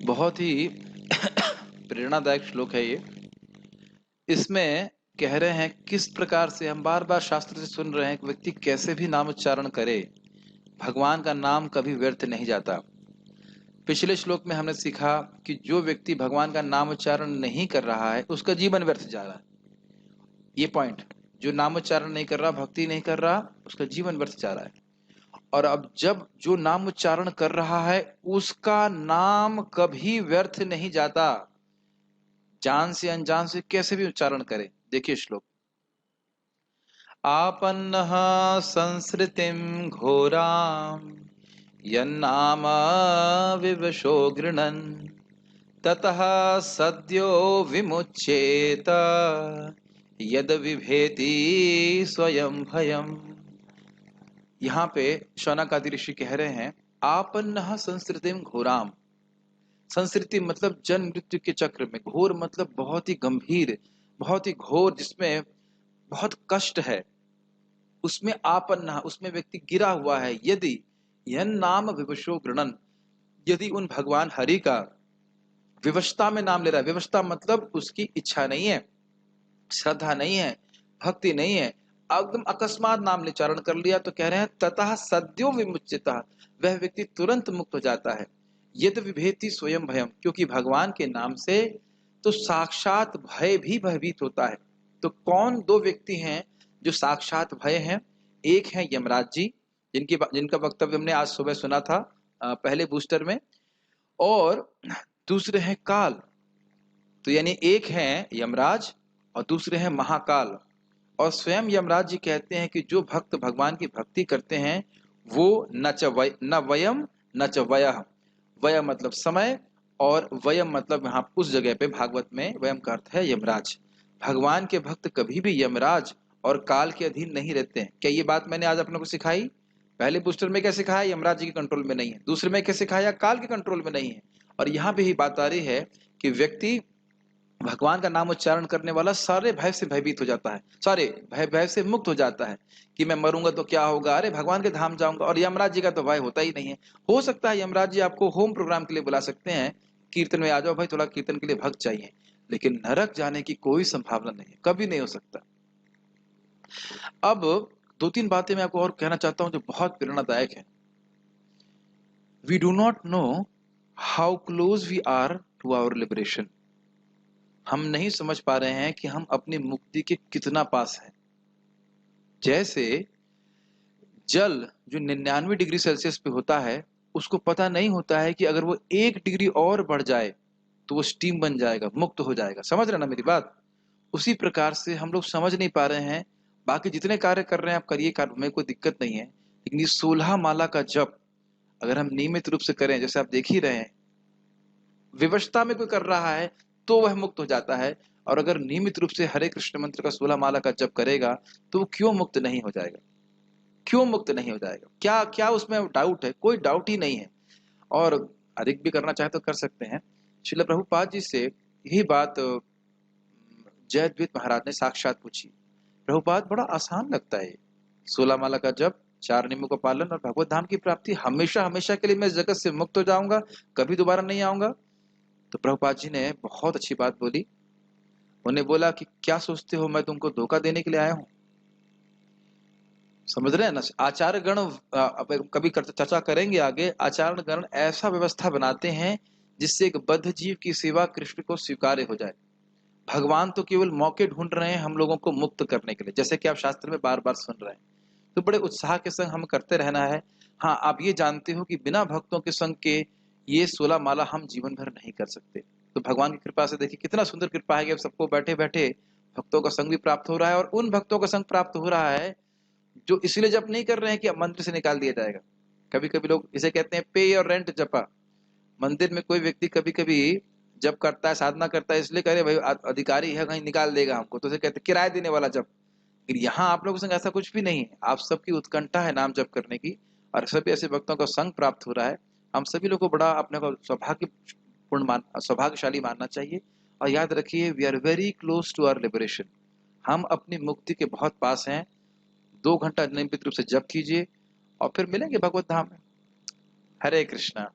बहुत ही प्रेरणादायक श्लोक है ये। इसमें कह रहे हैं किस प्रकार से हम बार बार शास्त्र से सुन रहे हैं कि व्यक्ति कैसे भी नाम उच्चारण करे, भगवान का नाम कभी व्यर्थ नहीं जाता। पिछले श्लोक में हमने सीखा कि जो व्यक्ति भगवान का नाम उच्चारण नहीं कर रहा है उसका जीवन व्यर्थ जा रहा है। ये पॉइंट, जो नाम उच्चारण नहीं कर रहा, भक्ति नहीं कर रहा, उसका जीवन व्यर्थ जा रहा है। और अब जब जो नाम उच्चारण कर रहा है उसका नाम कभी व्यर्थ नहीं जाता, जान से अनजान से कैसे भी उच्चारण करे। देखिए श्लोक, आपन्नः संसृतिं घोराम यन्नाम विवशो गृणन् ततः सद्यो विमुच्येत यद विभेति स्वयं भयम्। यहाँ पे शौनकादि ऋषि कह रहे हैं, आपन्नः संसृतिं घोराम। संस्कृति मतलब जन्म मृत्यु के चक्र में, घोर मतलब बहुत ही गंभीर, बहुत ही घोर, जिसमें बहुत कष्ट है, उसमें आपन्ना, उसमें व्यक्ति गिरा हुआ है। यदि यह नाम विवशो गृणन, यदि उन भगवान हरि का विवशता में नाम ले रहा है, विवशता मतलब उसकी इच्छा नहीं है, श्रद्धा नहीं है, भक्ति नहीं है, एकदम अकस्मात नाम उच्चारण कर लिया, तो कह रहे हैं ततः सद्यो विमुच्यता, वह व्यक्ति तुरंत मुक्त हो जाता है। यद विभेति स्वयं भयम, क्योंकि भगवान के नाम से तो साक्षात भय भी भयभीत होता है। तो कौन दो व्यक्ति हैं जो साक्षात भय हैं? एक है यमराज जी, जिनका वक्तव्य हमने आज सुबह सुना था पहले बूस्टर में, और दूसरे हैं काल। तो यानी एक है यमराज और दूसरे हैं महाकाल। और स्वयं यमराज जी कहते हैं कि जो भक्त भगवान की भक्ति करते हैं वो न वयम न च वयः, वय मतलब समय और वयम मतलब यहाँ उस जगह पे भागवत में वयम का अर्थ है यमराज। भगवान के भक्त कभी भी यमराज और काल के अधीन नहीं रहते हैं। क्या ये बात मैंने आज अपने को सिखाई? पहले बूस्टर में क्या सिखाया? यमराज जी के कंट्रोल में नहीं है। दूसरे में क्या सिखाया? काल के कंट्रोल में नहीं है। और यहाँ पे ही बात आ रही है कि व्यक्ति भगवान का नाम उच्चारण करने वाला सारे भय से भयभीत हो जाता है, सारे भय से मुक्त हो जाता है कि मैं मरूंगा तो क्या होगा, अरे भगवान के धाम जाऊंगा। और यमराज जी का तो भय होता ही नहीं है। हो सकता है यमराज जी आपको होम प्रोग्राम के लिए बुला सकते हैं, कीर्तन में आ जाओ भाई, थोड़ा कीर्तन के लिए भक्त चाहिए, लेकिन नरक जाने की कोई संभावना नहीं है, कभी नहीं हो सकता। अब दो तीन बातें मैं आपको और कहना चाहता हूं जो बहुत प्रेरणादायक है। We do not know how close we are to our liberation. हम नहीं समझ पा रहे हैं कि हम अपनी मुक्ति के कितना पास हैं। जैसे जल जो 99 डिग्री सेल्सियस पे होता है, उसको पता नहीं होता है कि अगर वो 1 डिग्री और बढ़ जाए तो वो स्टीम बन जाएगा, मुक्त हो जाएगा। समझ रहे ना मेरी बात? उसी प्रकार से हम लोग समझ नहीं पा रहे हैं। बाकी जितने कार्य कर रहे हैं आप करिए, कार्य में कोई दिक्कत नहीं है, लेकिन ये 16 माला का जप अगर हम नियमित रूप से करें, जैसे आप देख ही रहे हैं, विवशता में कोई कर रहा है तो वह मुक्त हो जाता है, और अगर नियमित रूप से हरे कृष्ण मंत्र का 16 माला का जप करेगा तो वो क्यों मुक्त नहीं हो जाएगा? क्यों मुक्त नहीं हो जाएगा? क्या क्या उसमें डाउट है? कोई डाउट ही नहीं है। और अधिक भी करना चाहे तो कर सकते हैं। श्रील प्रभुपाद जी से यही बात जयद्वित महाराज ने साक्षात पूछी। प्रभुपाद बड़ा आसान लगता है, 16 माला का जप, 4 नियमों का पालन और भगवत धाम की प्राप्ति, हमेशा हमेशा के लिए मैं इस जगत से मुक्त हो जाऊंगा, कभी दोबारा नहीं आऊंगा। तो प्रभुपाद जी ने बहुत अच्छी बात बोली। उन्हें बोला कि क्या सोचते हो मैं तुमको धोखा देने के लिए आया हूं? समझ रहे हैं ना? आचार्य गण कभी चर्चा करेंगे आगे। आचार्य गण ऐसा व्यवस्था बनाते हैं जिससे एक बद्ध जीव की सेवा कृष्ण को स्वीकार्य हो जाए। भगवान तो केवल मौके ढूंढ रहे हैं हम लोगों को मुक्त करने के लिए, जैसे कि आप शास्त्र में बार बार सुन रहे हैं। तो बड़े उत्साह के संग हम करते रहना है। हाँ, आप ये जानते हो कि बिना भक्तों के संग के ये 16 माला हम जीवन भर नहीं कर सकते। तो भगवान की कृपा से देखिए कितना सुंदर कृपा है कि अब सबको बैठे बैठे भक्तों का संग भी प्राप्त हो रहा है, और उन भक्तों का संग प्राप्त हो रहा है जो इसलिए जप नहीं कर रहे हैं कि अब मंदिर से निकाल दिया जाएगा। कभी कभी लोग इसे कहते हैं पे और रेंट जपा। मंदिर में कोई व्यक्ति कभी कभी जब करता है, साधना करता है, इसलिए करे भाई अधिकारी है कहीं निकाल देगा हमको, तो उसे कहते हैं किराए देने वाला जप। लेकिन यहाँ आप लोगों के संग ऐसा कुछ भी नहीं है। आप सबकी उत्कंठा है नाम जप करने की, और सभी ऐसे भक्तों का संग प्राप्त हो रहा है। हम सभी लोग को बड़ा अपने को सौभाग्यशाली मानना चाहिए। और याद रखिए, we are very close to our liberation. हम अपनी मुक्ति के बहुत पास हैं। 2 घंटा नियमित रूप से जप कीजिए और फिर मिलेंगे भगवत धाम में। हरे कृष्णा।